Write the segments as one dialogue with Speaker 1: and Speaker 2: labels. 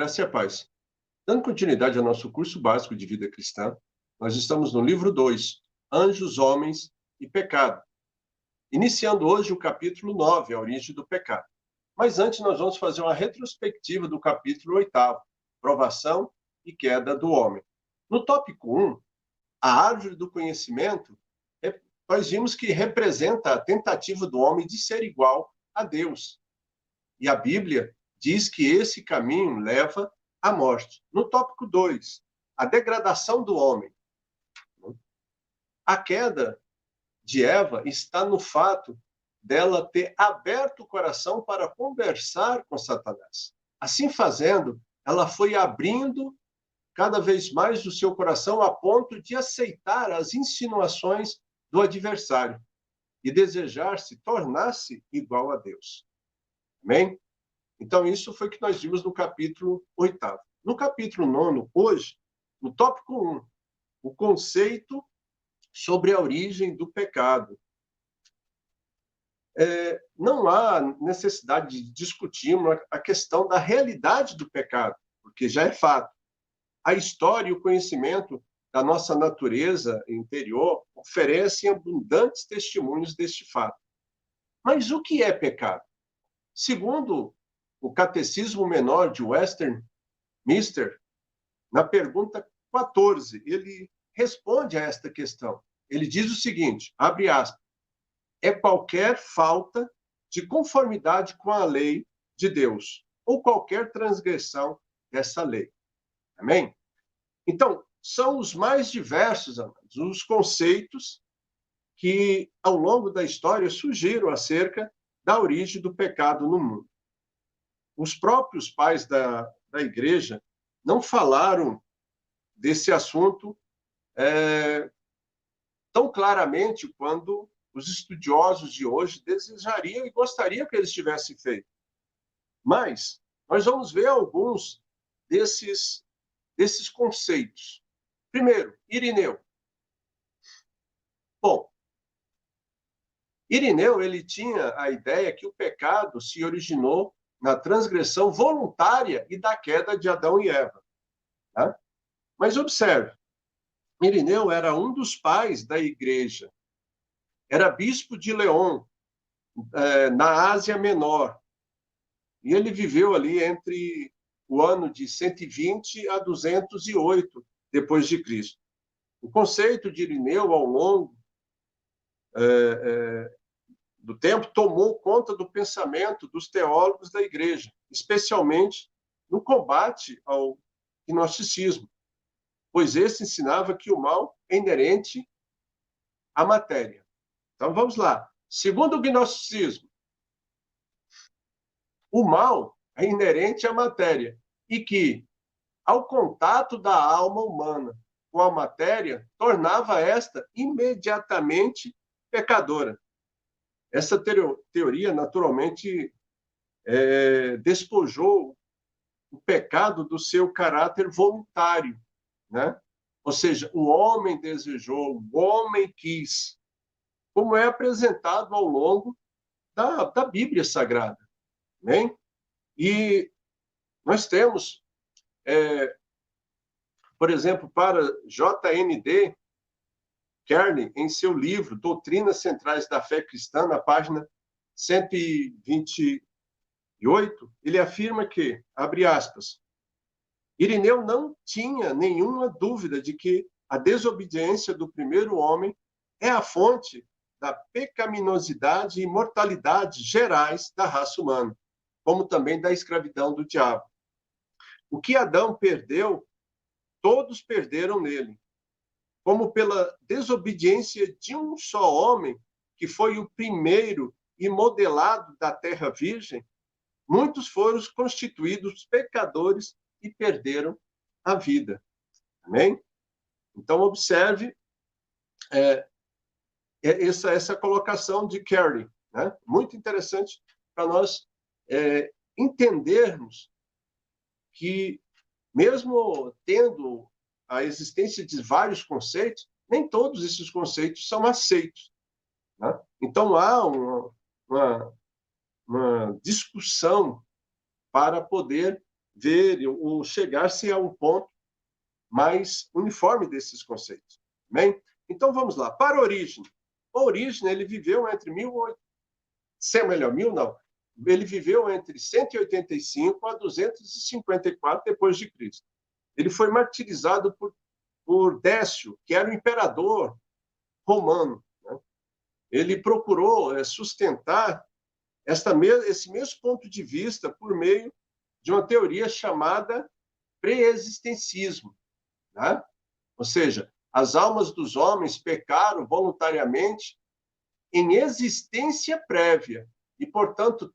Speaker 1: Graça e a paz. Dando continuidade ao nosso curso básico de vida cristã, nós estamos no livro 2, Anjos, Homens e Pecado. Iniciando hoje o capítulo 9, a origem do pecado. Mas antes nós vamos fazer uma retrospectiva do capítulo 8, provação e queda do homem. No tópico 1, a árvore do conhecimento, nós vimos que representa a tentativa do homem de ser igual a Deus. E a Bíblia diz que esse caminho leva à morte. No tópico 2, a degradação do homem. A queda de Eva está no fato dela ter aberto o coração para conversar com Satanás. Assim fazendo, ela foi abrindo cada vez mais o seu coração a ponto de aceitar as insinuações do adversário e desejar se tornar-se igual a Deus. Amém? Então, isso foi o que nós vimos no capítulo 8. No capítulo 9, hoje, no tópico 1, o conceito sobre a origem do pecado. Não há necessidade de discutirmos a questão da realidade do pecado, porque já é fato. A história e o conhecimento da nossa natureza interior oferecem abundantes testemunhos deste fato. Mas o que é pecado? Segundo o Catecismo Menor de Westminster, na pergunta 14, ele responde a esta questão. Ele diz o seguinte, abre aspas, é qualquer falta de conformidade com a lei de Deus, ou qualquer transgressão dessa lei. Amém? Então, são os mais diversos, amados, os conceitos que, ao longo da história, surgiram acerca da origem do pecado no mundo. Os próprios pais da igreja não falaram desse assunto tão claramente quando os estudiosos de hoje desejariam e gostariam que eles tivessem feito. Mas nós vamos ver alguns desses conceitos. Primeiro, Irineu. Bom, Irineu ele tinha a ideia que o pecado se originou na transgressão voluntária e da queda de Adão e Eva. Tá? Mas observe, Irineu era um dos pais da igreja. Era bispo de León, na Ásia Menor. E ele viveu ali entre o ano de 120 a 208 depois de Cristo. O conceito de Irineu, ao longo do tempo, tomou conta do pensamento dos teólogos da igreja, especialmente no combate ao gnosticismo, pois esse ensinava que o mal é inerente à matéria. Então, vamos lá. Segundo o gnosticismo, o mal é inerente à matéria e que, ao contato da alma humana com a matéria, tornava esta imediatamente pecadora. Essa teoria, naturalmente, despojou o pecado do seu caráter voluntário, né? Ou seja, o homem desejou, o homem quis, como é apresentado ao longo da Bíblia Sagrada. Né? E nós temos, por exemplo, para J.N.D. Kearney, em seu livro Doutrinas Centrais da Fé Cristã, na página 128, ele afirma que, abre aspas, Irineu não tinha nenhuma dúvida de que a desobediência do primeiro homem é a fonte da pecaminosidade e mortalidade gerais da raça humana, como também da escravidão do diabo. O que Adão perdeu, todos perderam nele. Como pela desobediência de um só homem, que foi o primeiro e modelado da terra virgem, muitos foram constituídos pecadores e perderam a vida. Amém? Então, observe essa colocação de Carey, né? Muito interessante para nós entendermos que, mesmo tendo a existência de vários conceitos, nem todos esses conceitos são aceitos. Né? Então, há uma discussão para poder ver ou chegar-se a um ponto mais uniforme desses conceitos. Bem? Então, vamos lá. Para Orígenes. Orígenes, ele viveu entre 1000 não. Ele viveu entre 185 a 254 depois de Cristo. Ele foi martirizado por Décio, que era o imperador romano. Né? Ele procurou sustentar esse mesmo ponto de vista por meio de uma teoria chamada pré-existencismo. Né? Ou seja, as almas dos homens pecaram voluntariamente em existência prévia e, portanto,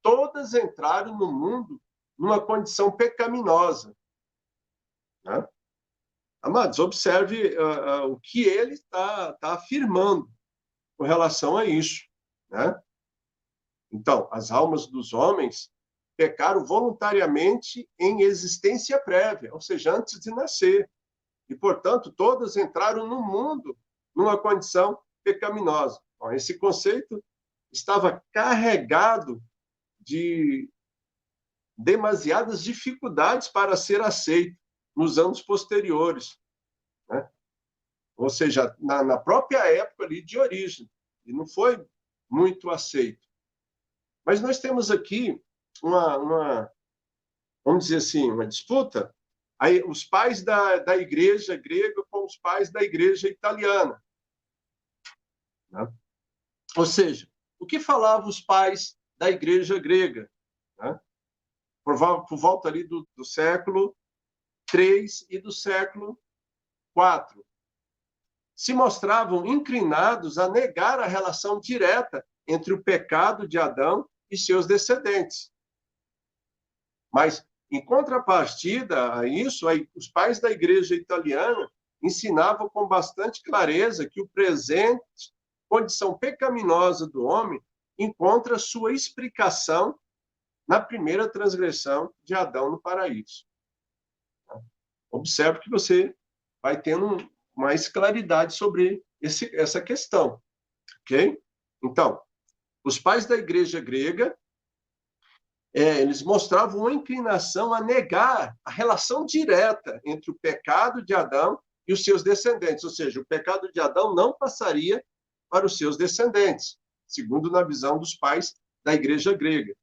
Speaker 1: todas entraram no mundo numa condição pecaminosa. Né? Amados, observe o que ele está afirmando com relação a isso. Né? Então, as almas dos homens pecaram voluntariamente em existência prévia, ou seja, antes de nascer. E, portanto, todas entraram no mundo numa condição pecaminosa. Bom, esse conceito estava carregado de demasiadas dificuldades para ser aceito nos anos posteriores. Né? Ou seja, na própria época ali de origem, e não foi muito aceito. Mas nós temos aqui vamos dizer assim, uma disputa. Aí, os pais da igreja grega com os pais da igreja italiana. Né? Ou seja, o que falavam os pais da igreja grega? Né? Por volta ali do século III e do século IV. Se mostravam inclinados a negar a relação direta entre o pecado de Adão e seus descendentes. Mas, em contrapartida a isso, os pais da igreja italiana ensinavam com bastante clareza que o presente condição pecaminosa do homem encontra sua explicação na primeira transgressão de Adão no paraíso. Observe que você vai tendo mais claridade sobre essa questão. Ok? Então, os pais da igreja grega eles mostravam uma inclinação a negar a relação direta entre o pecado de Adão e os seus descendentes, ou seja, o pecado de Adão não passaria para os seus descendentes, segundo na visão dos pais da igreja grega.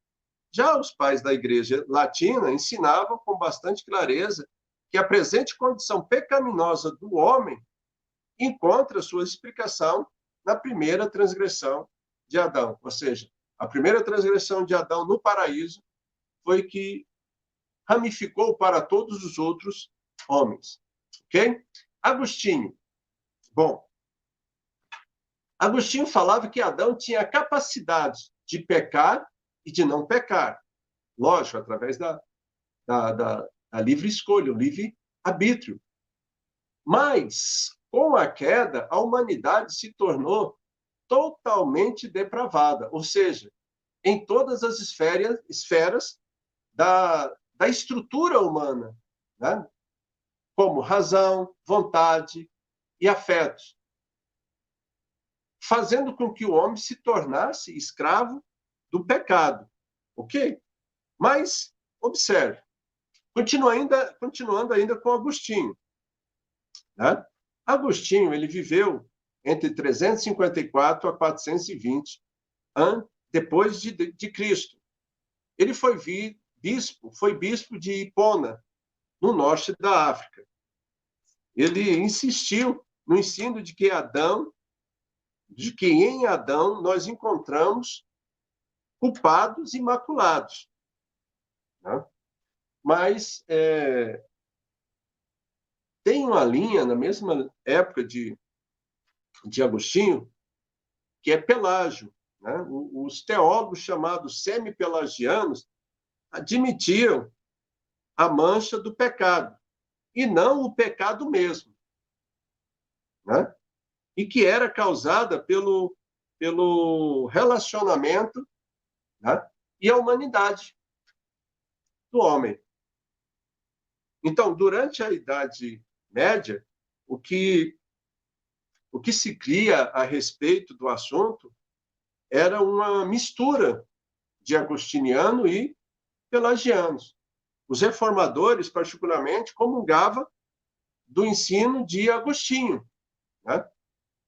Speaker 1: Já os pais da igreja latina ensinavam com bastante clareza que a presente condição pecaminosa do homem encontra sua explicação na primeira transgressão de Adão, ou seja, a primeira transgressão de Adão no paraíso foi que ramificou para todos os outros homens. Ok? Agostinho. Bom, Agostinho falava que Adão tinha a capacidade de pecar e de não pecar. Lógico, através da livre escolha, o livre arbítrio. Mas, com a queda, a humanidade se tornou totalmente depravada, ou seja, em todas as esferas da estrutura humana, né? Como razão, vontade e afetos, fazendo com que o homem se tornasse escravo do pecado. Ok? Mas, observe, continuando ainda com Agostinho. Né? Agostinho, ele viveu entre 354 a 420 depois de Cristo. Ele foi bispo de Hipona, no norte da África. Ele insistiu no ensino de que em Adão nós encontramos culpados e maculados. Né? Mas tem uma linha, na mesma época de Agostinho, que é Pelágio. Né? Os teólogos chamados semi-pelagianos admitiam a mancha do pecado, e não o pecado mesmo. Né? E que era causada pelo relacionamento, né? E a humanidade do homem. Então, durante a Idade Média, o que se cria a respeito do assunto era uma mistura de agostiniano e pelagianos. Os reformadores, particularmente, comungavam do ensino de Agostinho, né?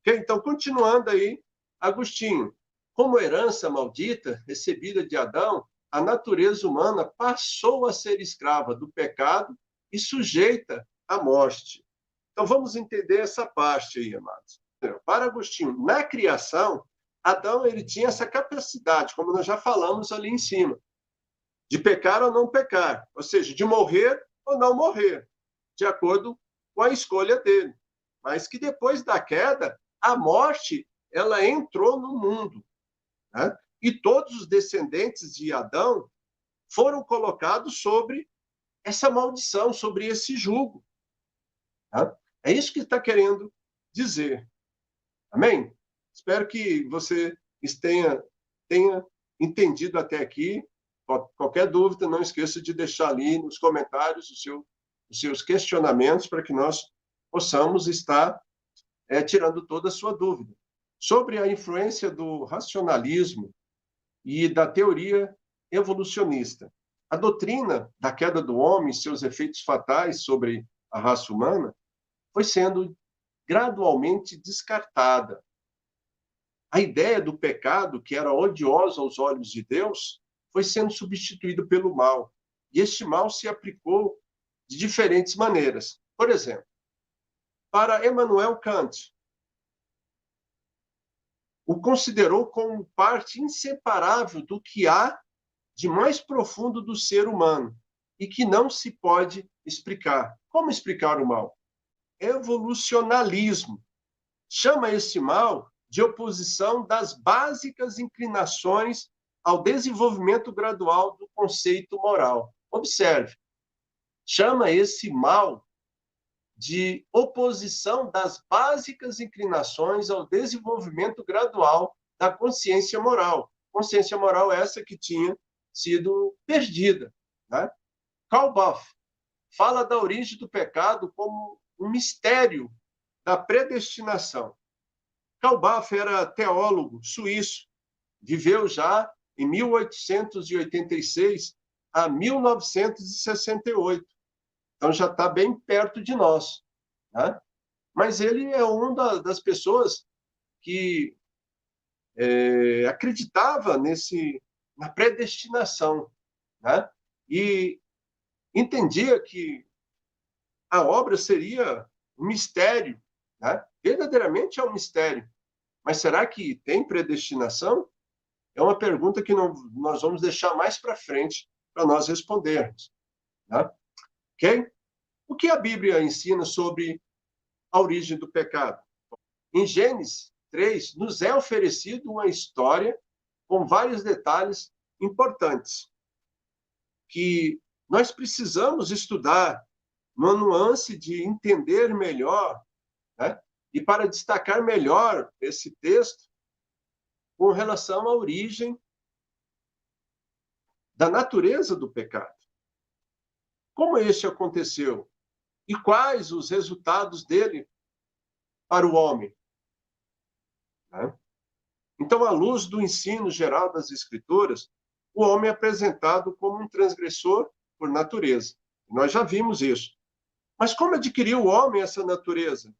Speaker 1: Então, continuando aí, Agostinho. Como herança maldita recebida de Adão, a natureza humana passou a ser escrava do pecado e sujeita à morte. Então, vamos entender essa parte aí, amados. Para Agostinho, na criação, Adão ele tinha essa capacidade, como nós já falamos ali em cima, de pecar ou não pecar, ou seja, de morrer ou não morrer, de acordo com a escolha dele. Mas que depois da queda, a morte ela entrou no mundo, né? E todos os descendentes de Adão foram colocados sobre essa maldição, sobre esse jugo. Tá? É isso que está querendo dizer. Amém? Espero que você tenha entendido até aqui. Qualquer dúvida, não esqueça de deixar ali nos comentários os seus questionamentos para que nós possamos estar tirando toda a sua dúvida. Sobre a influência do racionalismo e da teoria evolucionista. A doutrina da queda do homem e seus efeitos fatais sobre a raça humana foi sendo gradualmente descartada. A ideia do pecado, que era odiosa aos olhos de Deus, foi sendo substituído pelo mal. E este mal se aplicou de diferentes maneiras. Por exemplo, para Immanuel Kant, o considerou como parte inseparável do que há de mais profundo do ser humano e que não se pode explicar. Como explicar o mal? Evolucionalismo. Chama esse mal de oposição das básicas inclinações ao desenvolvimento gradual do conceito moral. Observe, chama esse mal de oposição das básicas inclinações ao desenvolvimento gradual da consciência moral. Consciência moral essa que tinha sido perdida, né? Karl Barth fala da origem do pecado como um mistério da predestinação. Karl Barth era teólogo suíço, viveu já em 1886 a 1968. Então já está bem perto de nós, né? Mas ele é uma das pessoas que acreditava na predestinação, né? E entendia que a obra seria um mistério, né? Verdadeiramente é um mistério. Mas será que tem predestinação? É uma pergunta que nós vamos deixar mais para frente para nós respondermos, né? Ok? O que a Bíblia ensina sobre a origem do pecado? Em Gênesis 3, nos é oferecido uma história com vários detalhes importantes que nós precisamos estudar numa nuance de entender melhor, né? E para destacar melhor esse texto com relação à origem da natureza do pecado. Como este aconteceu? E quais os resultados dele para o homem? Né? Então, à luz do ensino geral das Escrituras, o homem é apresentado como um transgressor por natureza. Nós já vimos isso. Mas como adquiriu o homem essa natureza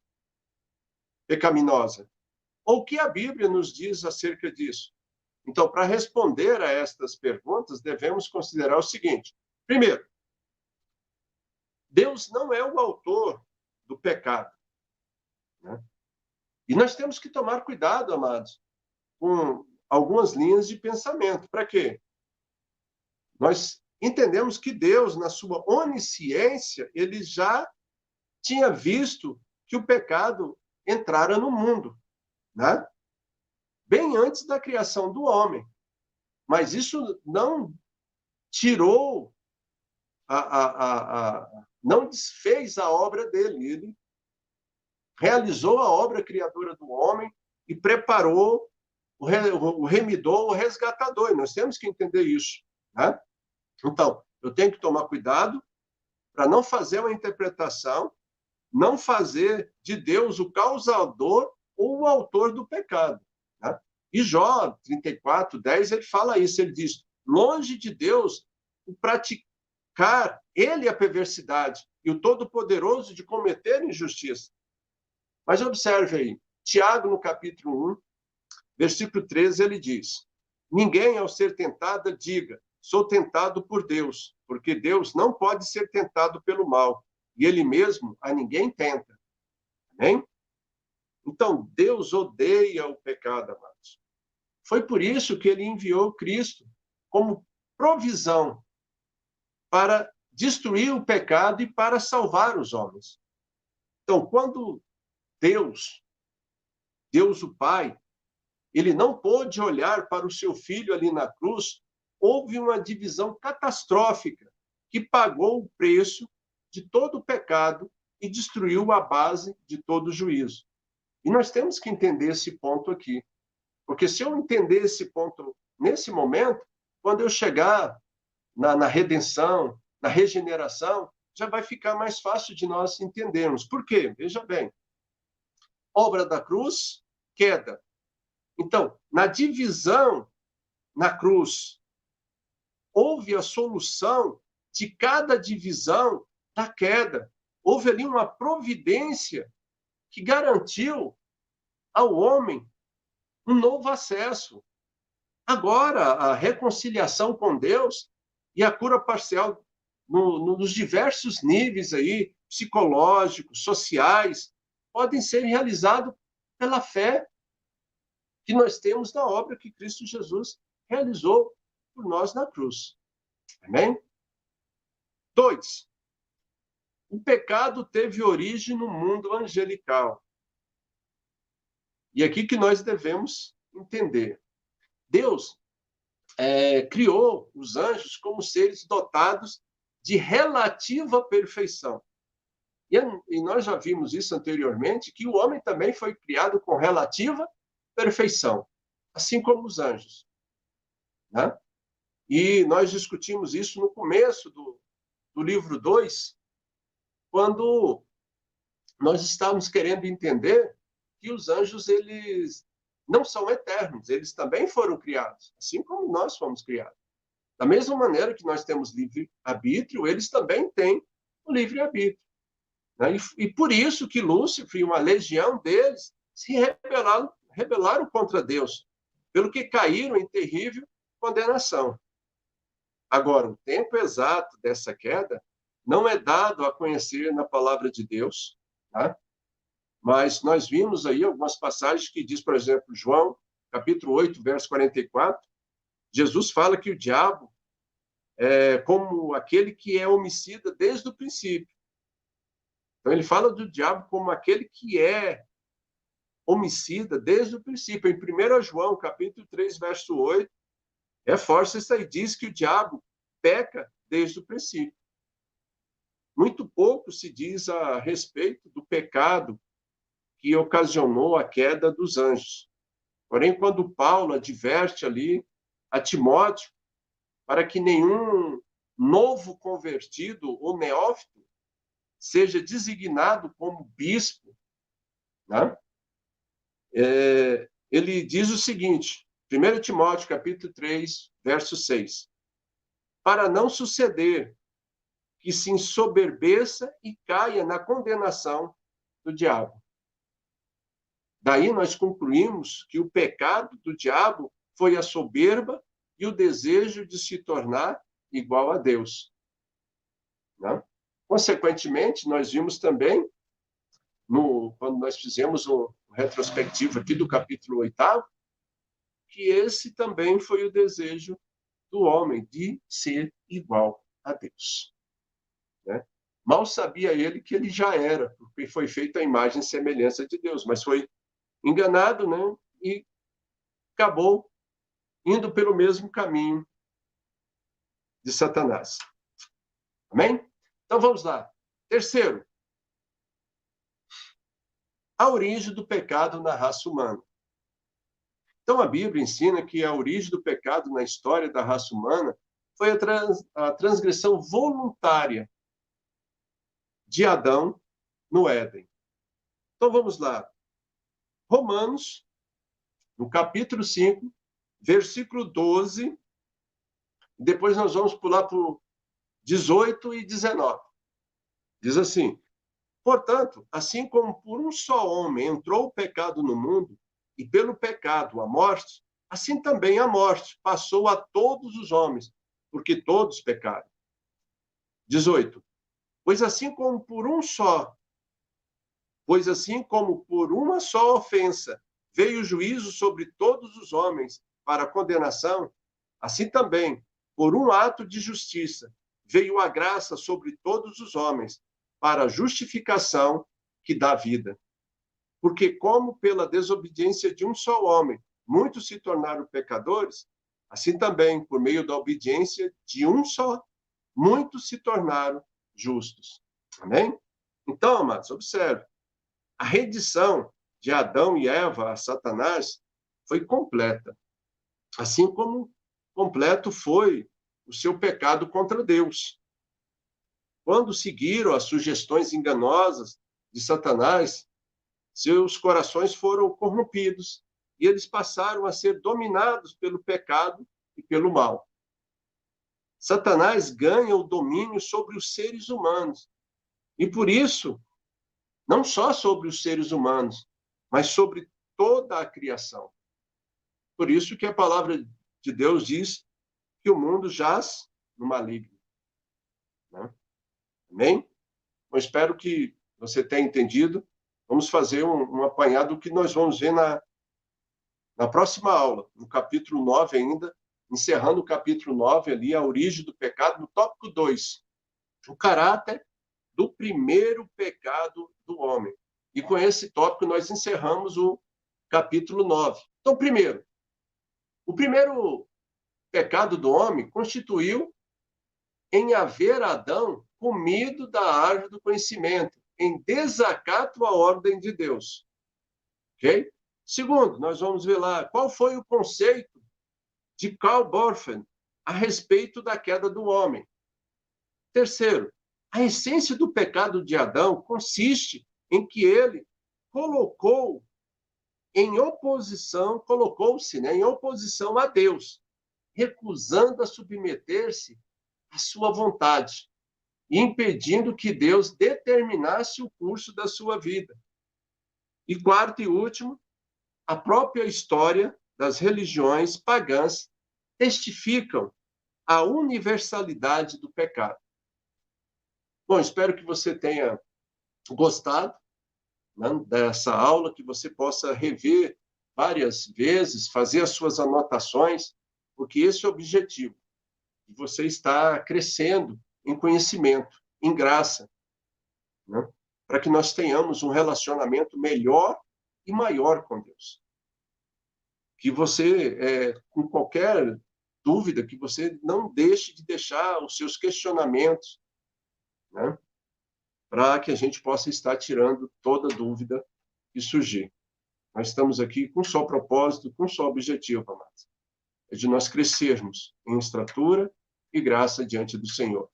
Speaker 1: pecaminosa? Ou o que a Bíblia nos diz acerca disso? Então, para responder a estas perguntas, devemos considerar o seguinte. Primeiro, Deus não é o autor do pecado, né? E nós temos que tomar cuidado, amados, com algumas linhas de pensamento. Para quê? Nós entendemos que Deus, na sua onisciência, ele já tinha visto que o pecado entrara no mundo, né? Bem antes da criação do homem. Mas isso não tirou, não desfez a obra dele. Ele realizou a obra criadora do homem e preparou o remidor, o resgatador. E nós temos que entender isso, né? Então, eu tenho que tomar cuidado para não fazer uma interpretação, não fazer de Deus o causador ou o autor do pecado, né? E Jó 34:10, ele fala isso, ele diz, longe de Deus o praticar Ele é a perversidade e o Todo-Poderoso de cometer injustiça. Mas observe aí, Tiago, no capítulo 1, versículo 13, ele diz: ninguém, ao ser tentado, diga, sou tentado por Deus, porque Deus não pode ser tentado pelo mal, e ele mesmo a ninguém tenta. Amém? Então, Deus odeia o pecado, amados. Foi por isso que ele enviou Cristo como provisão para destruir o pecado e para salvar os homens. Então, quando Deus o Pai, ele não pôde olhar para o seu filho ali na cruz, houve uma divisão catastrófica que pagou o preço de todo o pecado e destruiu a base de todo o juízo. E nós temos que entender esse ponto aqui. Porque se eu entender esse ponto nesse momento, quando eu chegar na redenção, na regeneração, já vai ficar mais fácil de nós entendermos. Por quê? Veja bem. Obra da cruz, queda. Então, na divisão na cruz, houve a solução de cada divisão da queda. Houve ali uma providência que garantiu ao homem um novo acesso. Agora, a reconciliação com Deus e a cura parcial nos diversos níveis aí, psicológicos, sociais, podem ser realizados pela fé que nós temos na obra que Cristo Jesus realizou por nós na cruz. Amém? 2. O pecado teve origem no mundo angelical. E aqui que nós devemos entender. Deus criou os anjos como seres dotados de relativa perfeição. E nós já vimos isso anteriormente, que o homem também foi criado com relativa perfeição, assim como os anjos. Né? E nós discutimos isso no começo do livro 2, quando nós estávamos querendo entender que os anjos, eles não são eternos, eles também foram criados, assim como nós fomos criados. Da mesma maneira que nós temos livre-arbítrio, eles também têm o livre-arbítrio. Né? E por isso que Lúcifer e uma legião deles se rebelaram contra Deus, pelo que caíram em terrível condenação. Agora, o tempo exato dessa queda não é dado a conhecer na palavra de Deus, tá? Mas nós vimos aí algumas passagens que diz, por exemplo, João, capítulo 8, verso 44, Jesus fala que o diabo é como aquele que é homicida desde o princípio. Então, ele fala do diabo como aquele que é homicida desde o princípio. Em 1 João, capítulo 3, verso 8, reforça isso aí, diz que o diabo peca desde o princípio. Muito pouco se diz a respeito do pecado que ocasionou a queda dos anjos. Porém, quando Paulo adverte ali a Timóteo para que nenhum novo convertido ou neófito seja designado como bispo, né? Ele diz o seguinte, 1 Timóteo, capítulo 3, verso 6, para não suceder que se ensoberbeça e caia na condenação do diabo. Daí nós concluímos que o pecado do diabo foi a soberba e o desejo de se tornar igual a Deus. Né? Consequentemente, nós vimos também, quando nós fizemos um retrospectivo aqui do capítulo 8, que esse também foi o desejo do homem, de ser igual a Deus. Né? Mal sabia ele que ele já era, porque foi feito a imagem e semelhança de Deus, mas foi enganado, né? E acabou indo pelo mesmo caminho de Satanás. Amém? Então vamos lá. Terceiro, a origem do pecado na raça humana. Então a Bíblia ensina que a origem do pecado na história da raça humana foi a transgressão voluntária de Adão no Éden. Então vamos lá. Romanos, no capítulo 5, versículo 12, depois nós vamos pular para o 18 e 19. Diz assim: portanto, assim como por um só homem entrou o pecado no mundo, e pelo pecado a morte, assim também a morte passou a todos os homens, porque todos pecaram. 18. Pois assim como por uma só ofensa veio o juízo sobre todos os homens para condenação, assim também, por um ato de justiça, veio a graça sobre todos os homens para a justificação que dá vida. Porque como pela desobediência de um só homem muitos se tornaram pecadores, assim também, por meio da obediência de um só, muitos se tornaram justos. Amém? Então, amados, observe. A redição de Adão e Eva a Satanás foi completa, assim como completo foi o seu pecado contra Deus. Quando seguiram as sugestões enganosas de Satanás, seus corações foram corrompidos e eles passaram a ser dominados pelo pecado e pelo mal. Satanás ganha o domínio sobre os seres humanos e, por isso, não só sobre os seres humanos, mas sobre toda a criação. Por isso que a palavra de Deus diz que o mundo jaz no maligno. Né? Amém? Eu espero que você tenha entendido. Vamos fazer um apanhado do que nós vamos ver na próxima aula, no capítulo 9 ainda, encerrando o capítulo 9 ali, a origem do pecado, no tópico 2, o caráter do primeiro pecado do homem. E com esse tópico nós encerramos o capítulo 9. Então, primeiro, o primeiro pecado do homem constituiu em haver Adão comido da árvore do conhecimento, em desacato à ordem de Deus. Ok? Segundo, nós vamos ver lá qual foi o conceito de Karl Borfen a respeito da queda do homem. Terceiro, a essência do pecado de Adão consiste em que ele colocou-se, né, em oposição a Deus, recusando a submeter-se à sua vontade, e impedindo que Deus determinasse o curso da sua vida. E quarto e último, a própria história das religiões pagãs testificam a universalidade do pecado. Bom, espero que você tenha gostado, né, dessa aula, que você possa rever várias vezes, fazer as suas anotações, porque esse é o objetivo, de você estar crescendo em conhecimento, em graça, né, para que nós tenhamos um relacionamento melhor e maior com Deus. Que você, com qualquer dúvida, que você não deixe de deixar os seus questionamentos, né, para que a gente possa estar tirando toda dúvida que surgir. Nós estamos aqui com um só propósito, com um só objetivo, amados. É de nós crescermos em estatura e graça diante do Senhor.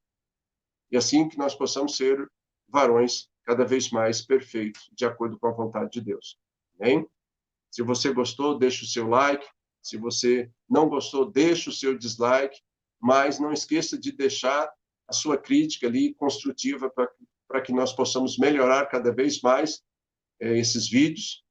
Speaker 1: E assim que nós possamos ser varões cada vez mais perfeitos, de acordo com a vontade de Deus. Amém? Se você gostou, deixe o seu like. Se você não gostou, deixe o seu dislike. Mas não esqueça de deixar a sua crítica ali construtiva para que nós possamos melhorar cada vez mais esses vídeos.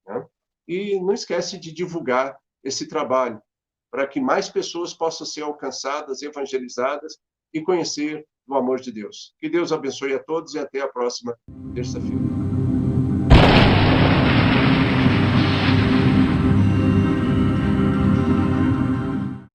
Speaker 1: Né? E não esquece de divulgar esse trabalho para que mais pessoas possam ser alcançadas, evangelizadas e conhecer o amor de Deus. Que Deus abençoe a todos e até a próxima terça-feira.